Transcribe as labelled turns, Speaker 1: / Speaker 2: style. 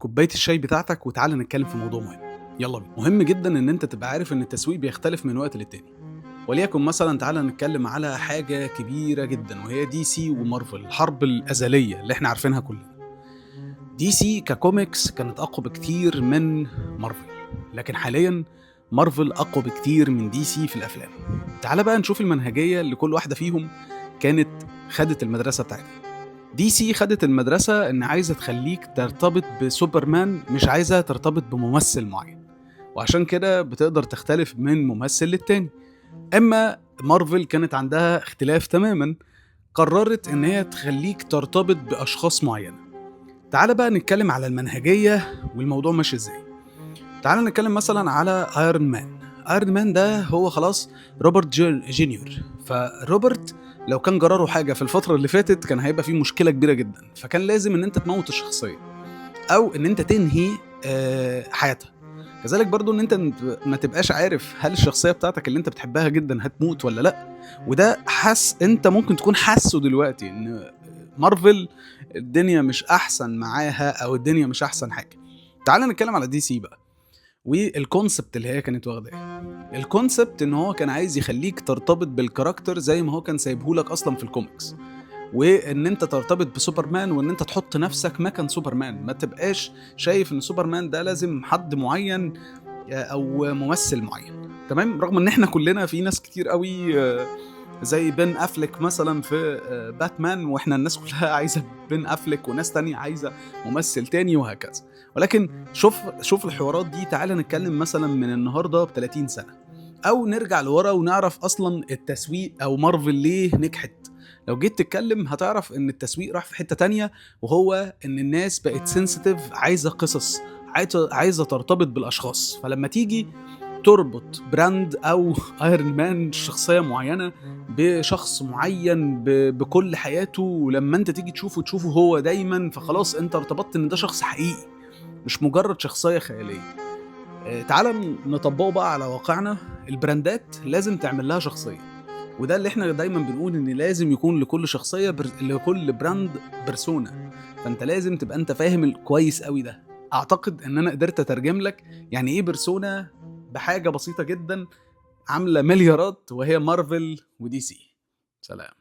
Speaker 1: كوباية الشاي بتاعتك وتعالَ نتكلم في موضوع مهم. يالّا بينا. مهم جدًا إن أنت تبقى عارف إن التسويق بيختلف من وقت للتاني، وليكن مثلًا تعالَ نتكلم على حاجة كبيرة جدًا وهي DC وMarvel، الحرب الأزلية اللي إحنا عارفينها كلنا. DC كcomics كانت أقوى بكتير من Marvel، لكن حاليًا Marvel أقوى بكتير من DC في الأفلام. تعالَ بقى نشوف المنهجية اللي كل واحدة فيهم كانت خدت المدرسة بتاعتها. DC خدت المدرسة إن عايزة تخلّيك ترتبط بسوبرمان، مش عايزة ترتبط بممثل معيّن، وعشان كده بتقدر تختلف من ممثل للتاني. أمّا مارفل كانت عندها اختلاف تمامًا، قررت إن هي تخلّيك ترتبط بأشخاص معيّنة. تعالَ بقى نتكلم على المنهجية والموضوع ماشي إزاي. تعالَ نتكلم مثلًا على Iron Man. Iron Man ده هو خلاص روبرت جونيور، فروبرت لو كان جرى له حاجة في الفترة اللي فاتت كان هيبقى في مشكلة كبيرة جدًا، فكان لازم إن أنت تموّت الشخصية أو إن أنت تنهي حياتها. كذلك برضه إن أنت ما تبقاش عارف هل الشخصية بتاعتك اللي أنت بتحبها جدًا هتموت والّا لأ، وده أنت ممكن تكون حاسّه دلوقتي إن مارفل الدنيا مش أحسن معاها أو الدنيا مش أحسن حاجة. تعالَ نتكلم على DC بقى. والconcept اللي هي كانت واخداه. الconcept إن هو كان عايز يخلّيك ترتبط بالكاركتر زي ما هو كان سايبه لك أصلًا في الcomics، وإن أنت ترتبط بسوبرمان وإن أنت تحُط نَفْسك مكان سوبرمان، ما تبقاش شايف إن سوبرمان ده لازم حد معيّن أو ممثل معيّن، تمام؟ رغم إن إحنا كُلّنا في ناس كتير أوي زي بين أفليك مثلًا في باتمان، وإحنا الناس كلّها عايزة بين أفليك وناس تانية عايزة ممثل تاني وهكذا. ولكن شوف الحوارات دي. تعالَ نتكلّم مثلًا من النهارده ب30 سَنة، أو نرجع لورا ونعرف أصلًا التسويق أو مارفل ليه نجحت. لو جيت تتكلّم هتعرف إن التسويق راح في حتّة تانية، وهو إن الناس بقت sensitive، عايزة قصص، عايزة ترتبط بالأشخاص. فلمّا تيجي تربط براند أو Iron Man شخصية معيّنة بشخص معيّن بكل حياته، ولمّا أنت تيجي تشوفه هو دايمًا، فخلاص أنت ارتبطت إن ده شخص حقيقي، مش مجرد شخصية خيالية. تعالَ نطبّقه بقى على واقعنا. البراندات لازم تعمل لها شخصية، وده اللي إحنا دايمًا بنقول إن لازم يكون لكل شخصية لكل براند persona. فأنت لازم تبقى أنت فاهم كويس أوي ده. أعتقد إن أنا قدرت أترجم لك يعني إيه persona بحاجة بسيطة جدًا عاملة مليارات، وهي مارفل وDC. سلام.